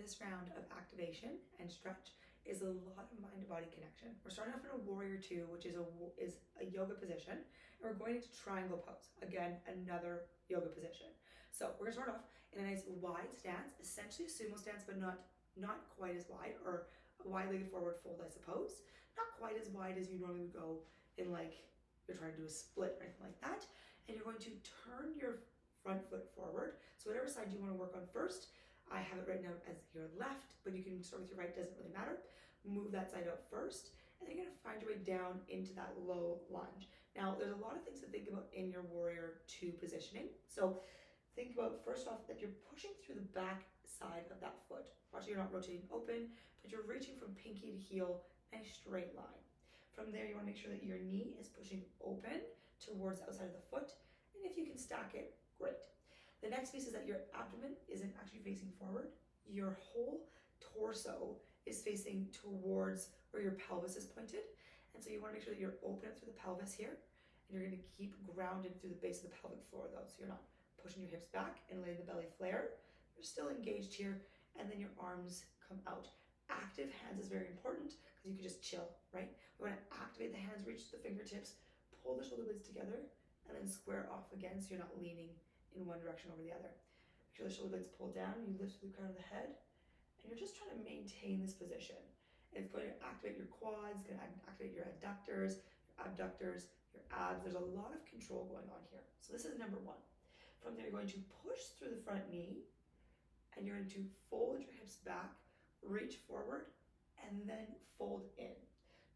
This round of activation and stretch is a lot of mind to body connection. We're starting off in a warrior two, which is a yoga position, and we're going into triangle pose. Again, another yoga position. So we're gonna start off in a nice wide stance, essentially a sumo stance, but not quite as wide, or a wide-legged forward fold, I suppose. Not quite as wide as you normally would go in, like you're trying to do a split or anything like that. And you're going to turn your front foot forward. So whatever side you want to work on first, I have it right now as your left, but you can start with your right, doesn't really matter. Move that side out first, and then you're gonna find your way down into that low lunge. Now, there's a lot of things to think about in your warrior two positioning. So think about, first off, that you're pushing through the back side of that foot. Watch, you're not rotating open, but you're reaching from pinky to heel in a straight line. From there, you wanna make sure that your knee is pushing open towards the outside of the foot, and if you can stack it, great. The next piece is that your abdomen isn't actually facing forward. Your whole torso is facing towards where your pelvis is pointed. And so you wanna make sure that you're open up through the pelvis here, and you're gonna keep grounded through the base of the pelvic floor though. So you're not pushing your hips back and letting the belly flare. You're still engaged here, and then your arms come out. Active hands is very important because you can just chill, right? We wanna activate the hands, reach the fingertips, pull the shoulder blades together, and then square off again so you're not leaning in one direction over the other. Make sure the shoulder blades pull down, you lift through the crown of the head, and you're just trying to maintain this position. It's going to activate your quads, going to activate your adductors, your abductors, your abs. There's a lot of control going on here. So this is number one. From there, you're going to push through the front knee, and you're going to fold your hips back, reach forward, and then fold in.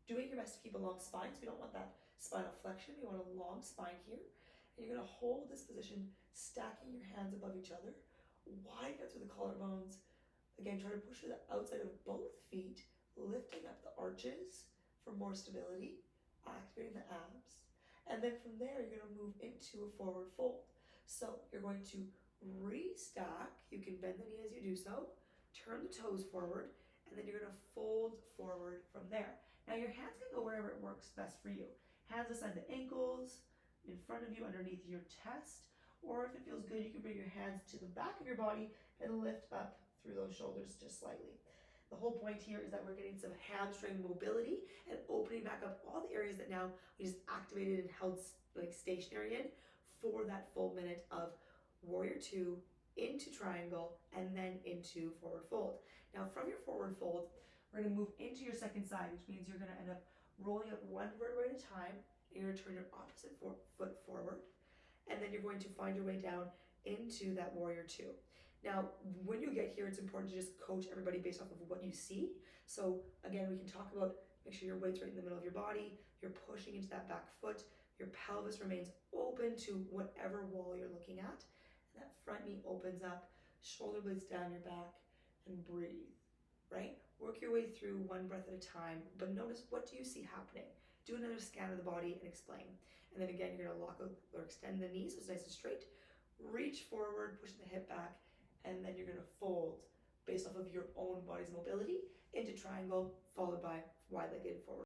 Doing your best to keep a long spine, so we don't want that spinal flexion. We want a long spine here. And you're gonna hold this position, stacking your hands above each other, widen out through the collarbones. Again, try to push to the outside of both feet, lifting up the arches for more stability, activating the abs. And then from there, you're gonna move into a forward fold. So you're going to restack. You can bend the knee as you do so, turn the toes forward, and then you're gonna fold forward from there. Now your hands can go wherever it works best for you. Hands aside the ankles, in front of you, underneath your chest, or if it feels good, you can bring your hands to the back of your body and lift up through those shoulders just slightly. The whole point here is that we're getting some hamstring mobility and opening back up all the areas that now we just activated and held like stationary in for that full minute of warrior two into triangle and then into forward fold. Now from your forward fold, we're gonna move into your second side, which means you're gonna end up rolling up one vertebra at a time. You're going to turn your opposite foot forward, and then you're going to find your way down into that warrior two. Now, when you get here, it's important to just coach everybody based off of what you see. So again, we can talk about, make sure your weight's right in the middle of your body, you're pushing into that back foot, your pelvis remains open to whatever wall you're looking at, and that front knee opens up, shoulder blades down your back, and breathe, right? Work your way through one breath at a time, but notice, what do you see happening? Do another scan of the body and explain. And then again, you're gonna lock out or extend the knees so it's nice and straight. Reach forward, push the hip back, and then you're gonna fold based off of your own body's mobility into triangle, followed by wide-legged forward.